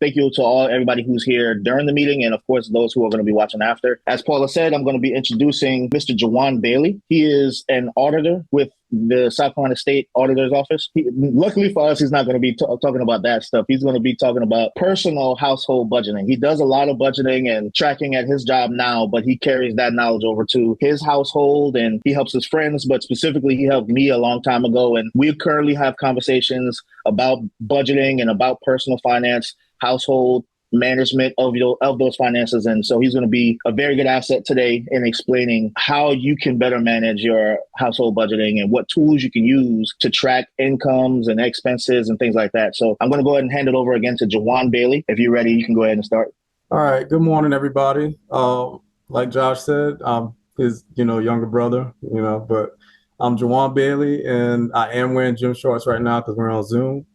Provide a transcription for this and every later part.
Thank you to everybody who's here during the meeting, and of course, those who are going to be watching after. As Paula said, I'm going to be introducing Mr. Juwan Bailey. He is an auditor with the South Carolina State Auditor's Office. Luckily for us, he's not going to be talking about that stuff. He's going to be talking about personal household budgeting. He does a lot of budgeting and tracking at his job now, but he carries that knowledge over to his household and he helps his friends, but specifically he helped me a long time ago. And we currently have conversations about budgeting and about personal finance, household management of those finances. And so he's going to be a very good asset today in explaining how you can better manage your household budgeting and what tools you can use to track incomes and expenses and things like that. So I'm going to go ahead and hand it over again to Juwan Bailey. If you're ready, you can go ahead and start. All right. Good morning, everybody. Like Josh said, I'm his, younger brother, but I'm Juwan Bailey and I am wearing gym shorts right now because we're on Zoom.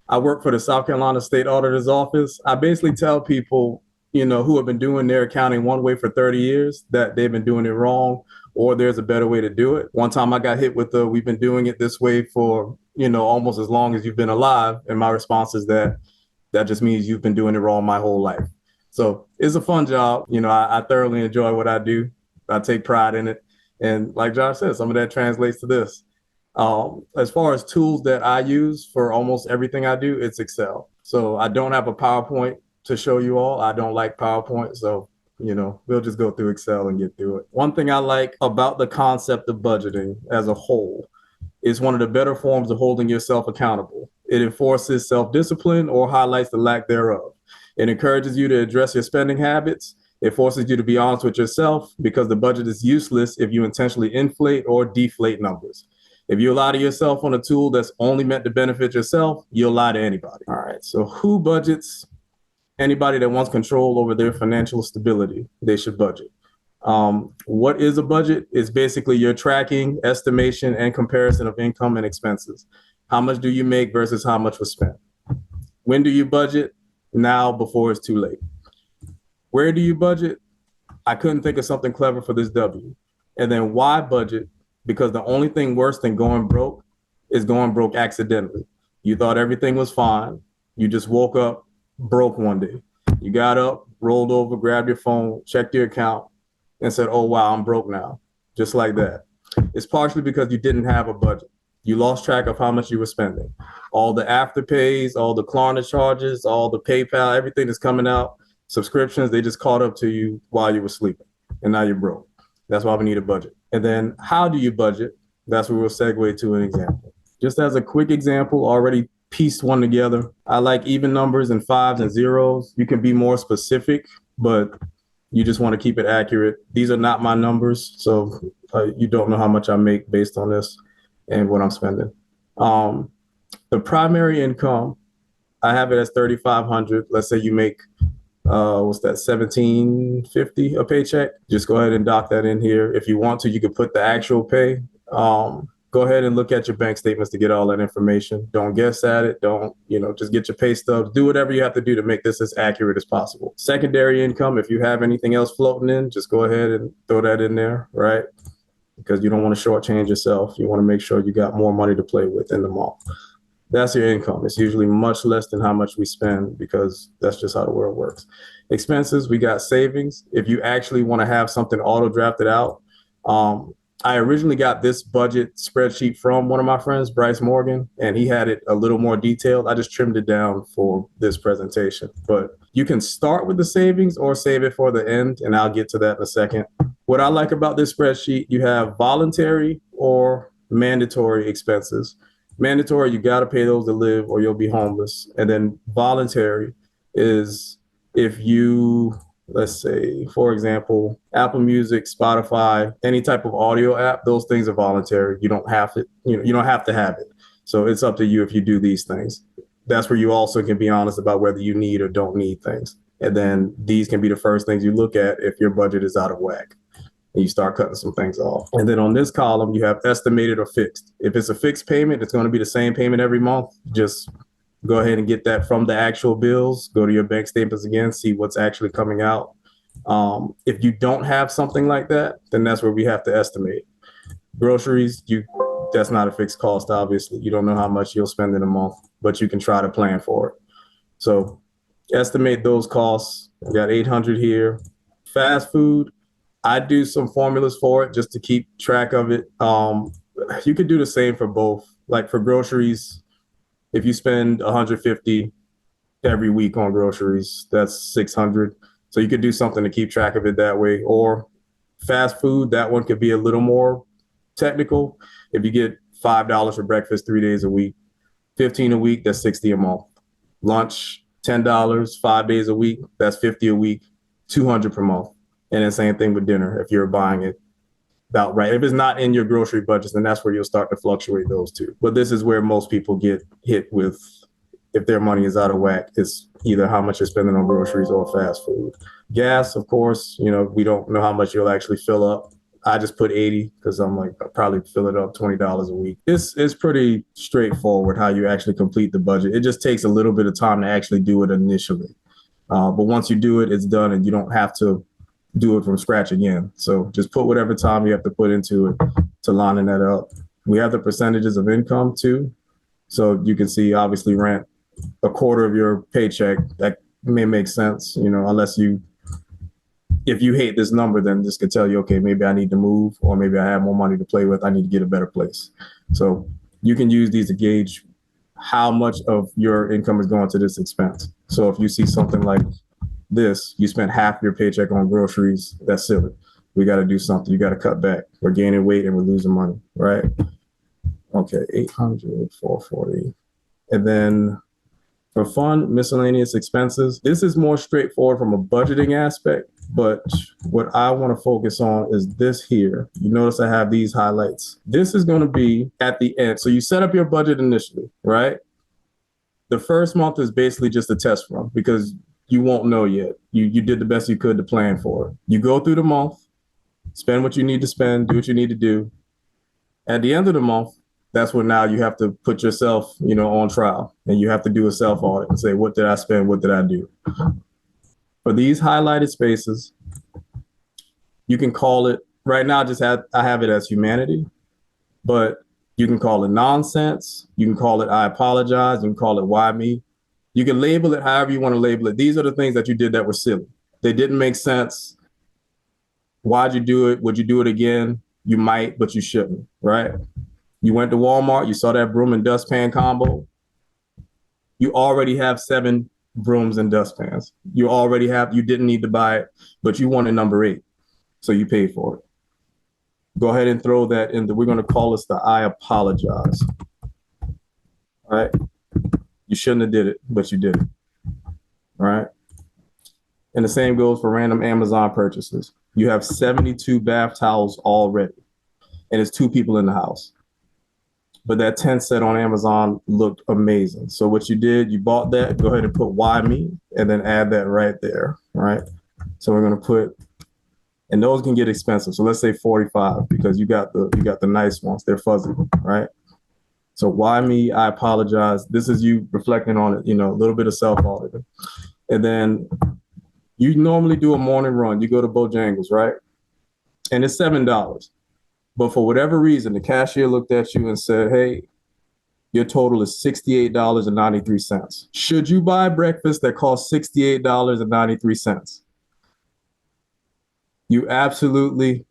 I work for the South Carolina State Auditor's Office. I basically tell people, who have been doing their accounting one way for 30 years that they've been doing it wrong or there's a better way to do it. One time I got hit with we've been doing it this way for, almost as long as you've been alive. And my response is that just means you've been doing it wrong my whole life. So it's a fun job. I thoroughly enjoy what I do. I take pride in it. And like Josh said, some of that translates to this. As far as tools that I use for almost everything I do, it's Excel. So I don't have a PowerPoint to show you all. I don't like PowerPoint. So, we'll just go through Excel and get through it. One thing I like about the concept of budgeting as a whole is one of the better forms of holding yourself accountable. It enforces self-discipline or highlights the lack thereof. It encourages you to address your spending habits. It forces you to be honest with yourself because the budget is useless if you intentionally inflate or deflate numbers. If you lie to yourself on a tool that's only meant to benefit yourself, you'll lie to anybody. All right. So who budgets? Anybody that wants control over their financial stability, they should budget. What is a budget? It's basically your tracking, estimation, and comparison of income and expenses. How much do you make versus how much was spent? When do you budget? Now, before it's too late. Where do you budget? I couldn't think of something clever for this W. And then why budget? Because the only thing worse than going broke is going broke accidentally. You thought everything was fine. You just woke up broke one day. You got up, rolled over, grabbed your phone, checked your account, and said, oh, wow, I'm broke now. Just like that. It's partially because you didn't have a budget. You lost track of how much you were spending. All the afterpays, all the Klarna charges, all the PayPal, everything that's coming out, subscriptions, they just caught up to you while you were sleeping. And now you're broke. That's why we need a budget. And then how do you budget? That's where we'll segue to an example. Just as a quick example, already pieced one together. I like even numbers and fives and zeros. You can be more specific, but you just want to keep it accurate. These are not my numbers, so you don't know how much I make based on this and what I'm spending. The primary income, I have it as $3,500. Let's say you make what's that, $1,750 a paycheck. Just go ahead and dock that in here. If you want to, you could put the actual pay. Go ahead and look at your bank statements to get all that information. Don't guess at it. Don't, just get your pay stubs. Do whatever you have to do to make this as accurate as possible. Secondary income, if you have anything else floating in, just go ahead and throw that in there, right? Because you don't want to shortchange yourself. You want to make sure you got more money to play with in the month. That's your income. It's usually much less than how much we spend because that's just how the world works. Expenses, we got savings. If you actually want to have something auto drafted out, I originally got this budget spreadsheet from one of my friends, Bryce Morgan, and he had it a little more detailed. I just trimmed it down for this presentation. But you can start with the savings or save it for the end, and I'll get to that in a second. What I like about this spreadsheet, you have voluntary or mandatory expenses. Mandatory, you got to pay those to live or you'll be homeless. And then voluntary is if you, let's say, for example, Apple Music, Spotify, any type of audio app, those things are voluntary. You don't have to, you don't have to have it. So it's up to you if you do these things. That's where you also can be honest about whether you need or don't need things. And then these can be the first things you look at if your budget is out of whack. And you start cutting some things off. And then on this column, you have estimated or fixed. If it's a fixed payment, it's going to be the same payment every month. Just go ahead and get that from the actual bills. Go to your bank statements again, see what's actually coming out. If you don't have something like that, then that's where we have to estimate. Groceries, that's not a fixed cost, obviously. You don't know how much you'll spend in a month, but you can try to plan for it. So Estimate those costs. We got 800 here. Fast food, I do some formulas for it just to keep track of it. You could do the same for both. Like for groceries, if you spend 150 every week on groceries, that's 600. So you could do something to keep track of it that way. Or fast food, that one could be a little more technical. If you get $5 for breakfast 3 days a week, 15 a week, that's 60 a month. Lunch, $10, 5 days a week, that's 50 a week, 200 per month. And the same thing with dinner if you're buying it about right. If it's not in your grocery budget, then that's where you'll start to fluctuate those two. But this is where most people get hit with, if their money is out of whack, it's either how much you're spending on groceries or fast food. Gas, of course, we don't know how much you'll actually fill up. I just put 80 because I'm like, I'll probably fill it up $20 a week. It's pretty straightforward how you actually complete the budget. It just takes a little bit of time to actually do it initially. But once you do it, it's done and you don't have to do it from scratch again. So just put whatever time you have to put into it to lining that up. We have the percentages of income too. So you can see obviously rent, a quarter of your paycheck. That may make sense, unless if you hate this number, then this could tell you, okay, maybe I need to move, or maybe I have more money to play with. I need to get a better place. So you can use these to gauge how much of your income is going to this expense. So if you see something like this, you spent half your paycheck on groceries, that's silly. We got to do something. You got to cut back. We're gaining weight and we're losing money, right? Okay, 800, 440. And then for fund miscellaneous expenses, this is more straightforward from a budgeting aspect, but what I want to focus on is this here. You notice I have these highlights. This is going to be at the end. So you set up your budget initially, right? The first month is basically just a test run because you won't know yet. You did the best you could to plan for it. You go through the month, spend what you need to spend, do what you need to do. At the end of the month, that's when now you have to put yourself, on trial, and you have to do a self audit and say, what did I spend? What did I do? For these highlighted spaces, you can call it right now. I have it as humanity, but you can call it nonsense. You can call it I apologize. You can call it why me. You can label it however you want to label it. These are the things that you did that were silly. They didn't make sense. Why'd you do it? Would you do it again? You might, but you shouldn't, right? You went to Walmart, you saw that broom and dustpan combo. You already have 7 brooms and dustpans. You didn't need to buy it, but you wanted number 8. So you paid for it. Go ahead and throw that in. We're going to call this the I apologize. All right. You shouldn't have did it, but you did it. All right. And the same goes for random Amazon purchases. You have 72 bath towels already, and it's 2 people in the house. But that tent set on Amazon looked amazing. So what you did, you bought that, go ahead and put why me, and then add that right there, right? So we're going to put, and those can get expensive. So let's say 45 because you got the nice ones. They're fuzzy, right? So why me? I apologize. This is you reflecting on it, a little bit of self-auditing. And then you normally do a morning run. You go to Bojangles, right? And it's $7. But for whatever reason, the cashier looked at you and said, hey, your total is $68.93. Should you buy breakfast that costs $68.93? You absolutely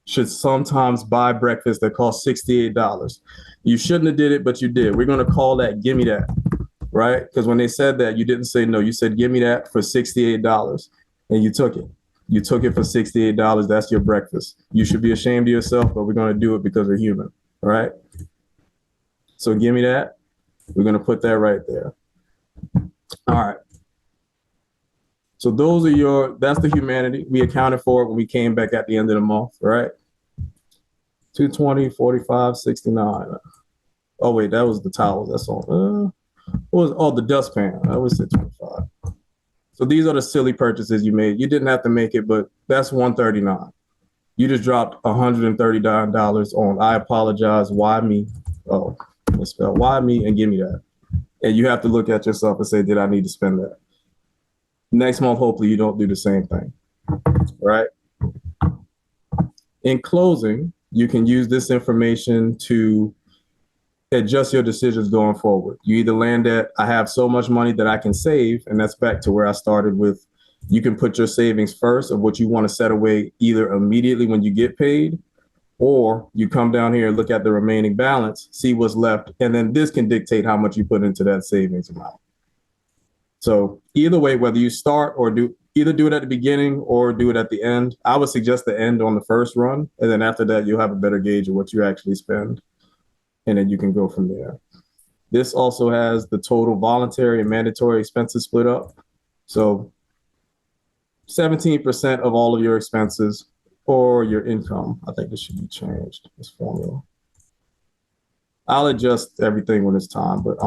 should sometimes buy breakfast that costs $68. You shouldn't have did it, but you did. We're going to call that gimme that, right? Because when they said that, you didn't say no. You said gimme that for $68, and you took it. You took it for $68. That's your breakfast. You should be ashamed of yourself, but we're going to do it because we're human. All right. So give me that. We're going to put that right there. All right. So that's the humanity. We accounted for it when we came back at the end of the month, right? 220, 45, 69. Oh, wait, that was the towels. That's all. The dustpan. I always said 25. So these are the silly purchases you made. You didn't have to make it, but that's $139. You just dropped $139 on I apologize, why me? Oh, let's spell why me and give me that. And you have to look at yourself and say, did I need to spend that? Next month, hopefully you don't do the same thing, right? In closing, you can use this information to adjust your decisions going forward. You either land at, I have so much money that I can save, and that's back to where I started with, you can put your savings first of what you want to set away either immediately when you get paid, or you come down here and look at the remaining balance, see what's left, and then this can dictate how much you put into that savings amount. So either way, whether you start or do it at the beginning or do it at the end, I would suggest the end on the first run. And then after that, you'll have a better gauge of what you actually spend. And then you can go from there. This also has the total voluntary and mandatory expenses split up. So 17% of all of your expenses or your income. I think this should be changed, this formula. I'll adjust everything when it's time, but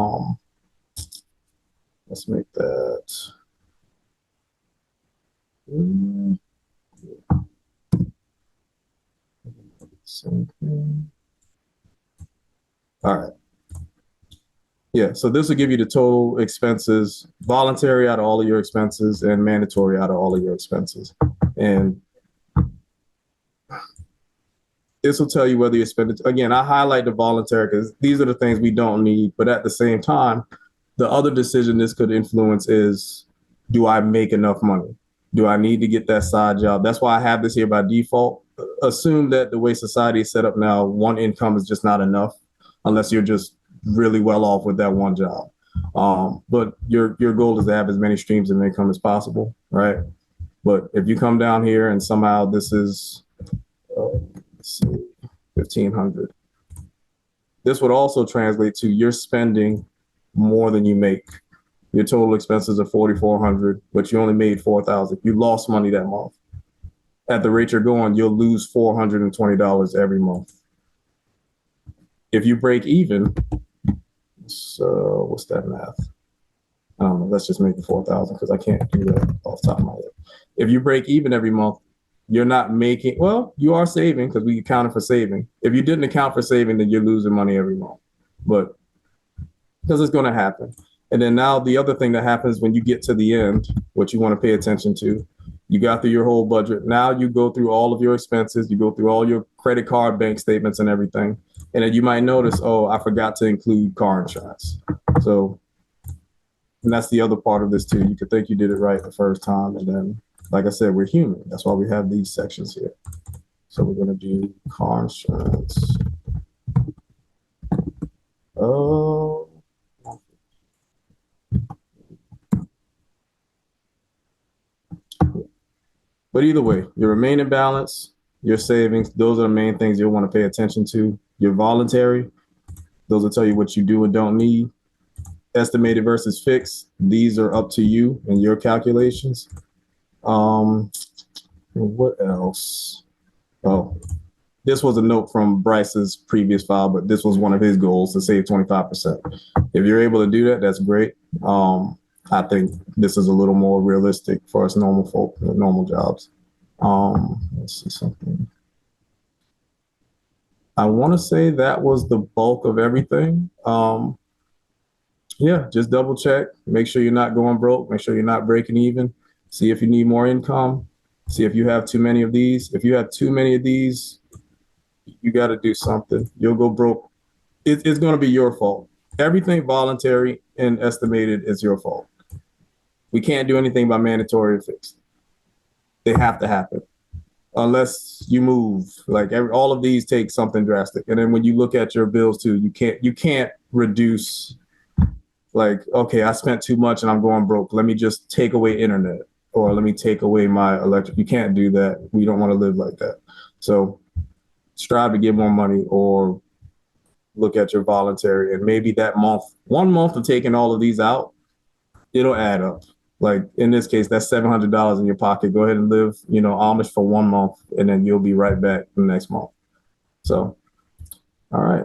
let's make that. All right. Yeah, so this will give you the total expenses, voluntary out of all of your expenses and mandatory out of all of your expenses. And this will tell you whether you spend it. Again, I highlight the voluntary because these are the things we don't need. But at the same time, the other decision this could influence is, do I make enough money? Do I need to get that side job? That's why I have this here by default. Assume that the way society is set up now, one income is just not enough unless you're just really well off with that one job. But your goal is to have as many streams of income as possible, right? But if you come down here and somehow this is, let's see, 1,500. This would also translate to you're spending more than you make. Your total expenses are 4,400, but you only made 4,000. You lost money that month. At the rate you're going, you'll lose $420 every month. If you break even, so what's that math? I don't know. Let's just make it 4,000 because I can't do that off the top of my head. If you break even every month, you're not making, well, you are saving because we accounted for saving. If you didn't account for saving, then you're losing money every month. But because it's going to happen. And then now the other thing that happens when you get to the end, what you want to pay attention to, you got through your whole budget. Now you go through all of your expenses, you go through all your credit card, bank statements and everything. And then you might notice, oh, I forgot to include car insurance. So, and that's the other part of this too. You could think you did it right the first time. And then, like I said, we're human. That's why we have these sections here. So we're going to do car insurance. Oh. But either way, your remaining balance, your savings, those are the main things you'll want to pay attention to. Your voluntary, those will tell you what you do and don't need. Estimated versus fixed, these are up to you and your calculations. What else? Oh, this was a note from Bryce's previous file, but this was one of his goals to save 25%. If you're able to do that, that's great. I think this is a little more realistic for us normal folk, normal jobs. Let's see something. I want to say that was the bulk of everything. Yeah, just double check. Make sure you're not going broke. Make sure you're not breaking even. See if you need more income. See if you have too many of these. If you have too many of these, you got to do something. You'll go broke. It's going to be your fault. Everything voluntary and estimated is your fault. We can't do anything by mandatory or fixed. They have to happen unless you move. Like all of these take something drastic. And then when you look at your bills too, you can't reduce like, okay, I spent too much and I'm going broke. Let me just take away internet or let me take away my electric. You can't do that. We don't want to live like that. So strive to get more money or look at your voluntary and maybe that month, 1 month of taking all of these out, it'll add up. Like in this case, that's $700 in your pocket. Go ahead and live, Amish for 1 month, and then you'll be right back the next month. So, all right,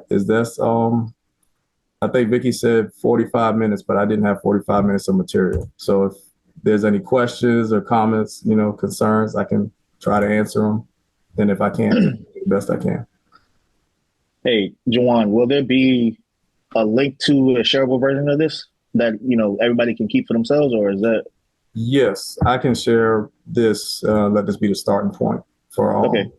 I think Vicky said 45 minutes, but I didn't have 45 minutes of material. So if there's any questions or comments, concerns, I can try to answer them. And if I can't, the best I can. Hey, Juwan, will there be a link to a shareable version of this that, everybody can keep for themselves, or is that? Yes, I can share this. Let this be the starting point for all. Okay.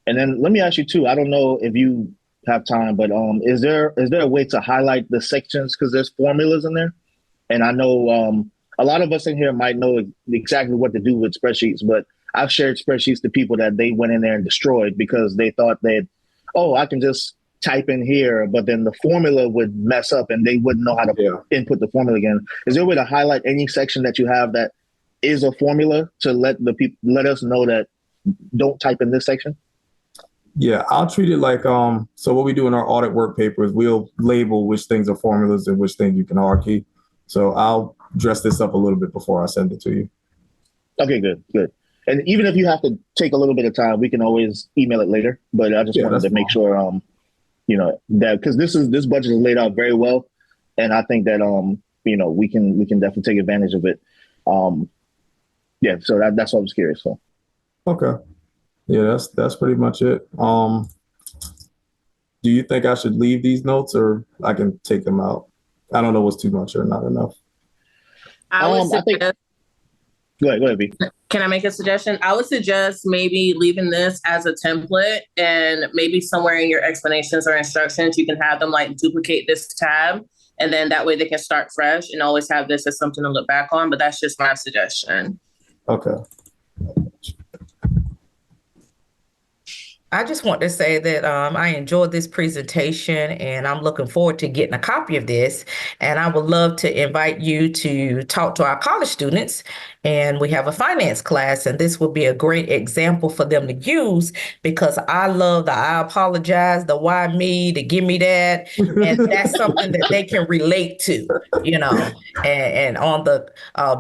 And then let me ask you too, I don't know if you have time, but is there a way to highlight the sections, because there's formulas in there, and I know a lot of us in here might know exactly what to do with spreadsheets, but I've shared spreadsheets to people that they went in there and destroyed because they thought I can just type in here, but then the formula would mess up and they wouldn't know how to input the formula again. Is there a way to highlight any section that you have that is a formula to let us know that don't type in this section? Yeah, I'll treat it like, so what we do in our audit work paper is we'll label which things are formulas and which things you can hard key. So I'll dress this up a little bit before I send it to you. Okay, good. And even if you have to take a little bit of time, we can always email it later. But I just wanted to make sure, that because this budget is laid out very well, and I think that we can definitely take advantage of it. So that's what I was curious for. Okay. Yeah, that's pretty much it. Do you think I should leave these notes or I can take them out? I don't know what's too much or not enough. I would suggest. Go ahead, B. Can I make a suggestion? I would suggest maybe leaving this as a template, and maybe somewhere in your explanations or instructions, you can have them like duplicate this tab, and then that way they can start fresh and always have this as something to look back on. But that's just my suggestion. Okay. I just want to say that I enjoyed this presentation and I'm looking forward to getting a copy of this. And I would love to invite you to talk to our college students. And we have a finance class, and this will be a great example for them to use, because I love the I apologize, the why me, the give me that. And that's something that they can relate to, and on the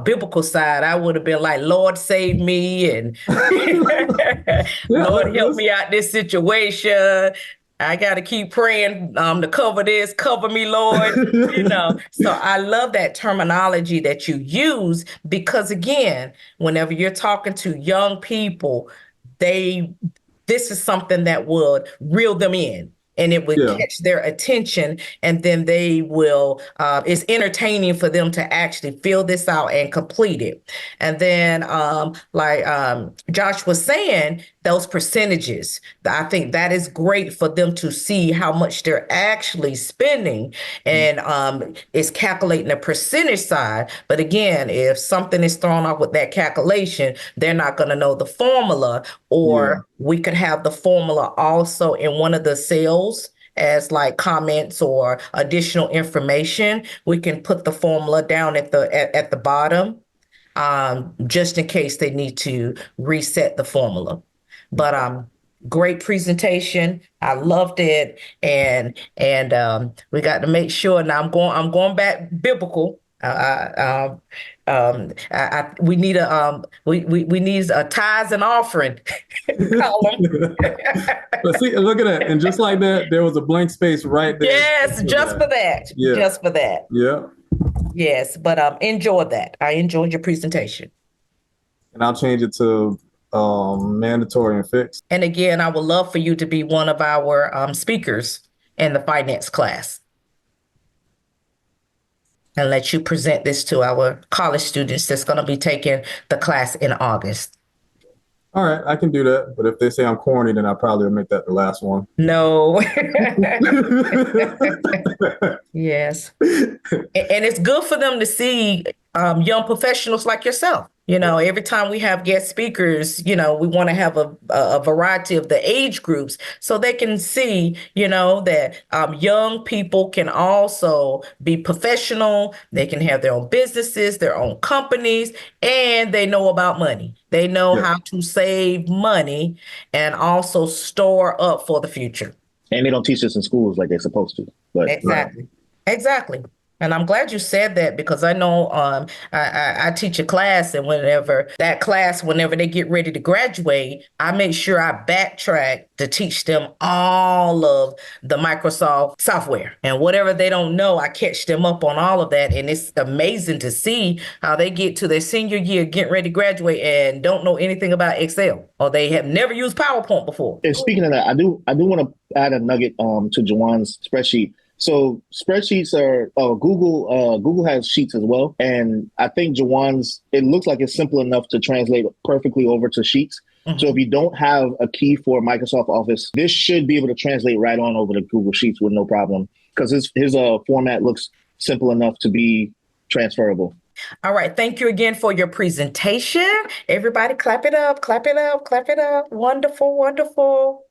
biblical side, I would have been like, Lord, save me, and Lord, help me out this situation. I got to keep praying to cover this, cover me, Lord, So I love that terminology that you use, because again, whenever you're talking to young people, this is something that would reel them in. And it would catch their attention, and then they will, it's entertaining for them to actually fill this out and complete it. And then like Josh was saying, those percentages, I think that is great for them to see how much they're actually spending, and it's calculating the percentage side. But again, if something is thrown off with that calculation, they're not going to know the formula, or we could have the formula also in one of the cells as like comments or additional information. We can put the formula down at the bottom, just in case they need to reset the formula. But great presentation. I loved it, and we got to make sure. Now I'm going back biblical. We need we need a tithes and offering column. But see, look at that, and just like that, there was a blank space right there. Yes, just for that. Yeah. Just for that. Yeah. Yes, but enjoy that. I enjoyed your presentation. And I'll change it to mandatory and fixed. And again, I would love for you to be one of our speakers in the finance class, and let you present this to our college students that's going to be taking the class in August. All right, I can do that. But if they say I'm corny, then I probably will make that the last one. No. Yes. And it's good for them to see young professionals like yourself. Every time we have guest speakers, we want to have a variety of the age groups, so they can see, that young people can also be professional. They can have their own businesses, their own companies, and they know about money. They know how to save money and also store up for the future. And they don't teach this in schools like they're supposed to. But Exactly. And I'm glad you said that, because I know I teach a class, and whenever they get ready to graduate, I make sure I backtrack to teach them all of the Microsoft software, and whatever they don't know, I catch them up on all of that. And it's amazing to see how they get to their senior year, getting ready to graduate, and don't know anything about Excel, or they have never used PowerPoint before. And speaking of that, I do want to add a nugget to Juwan's spreadsheet. So spreadsheets are Google has sheets as well. And I think Juwan's, it looks like it's simple enough to translate perfectly over to sheets. So if you don't have a key for Microsoft Office, this should be able to translate right on over to Google Sheets with no problem, because his format looks simple enough to be transferable. All right. Thank you again for your presentation. Everybody clap it up, clap it up, clap it up. Wonderful, wonderful.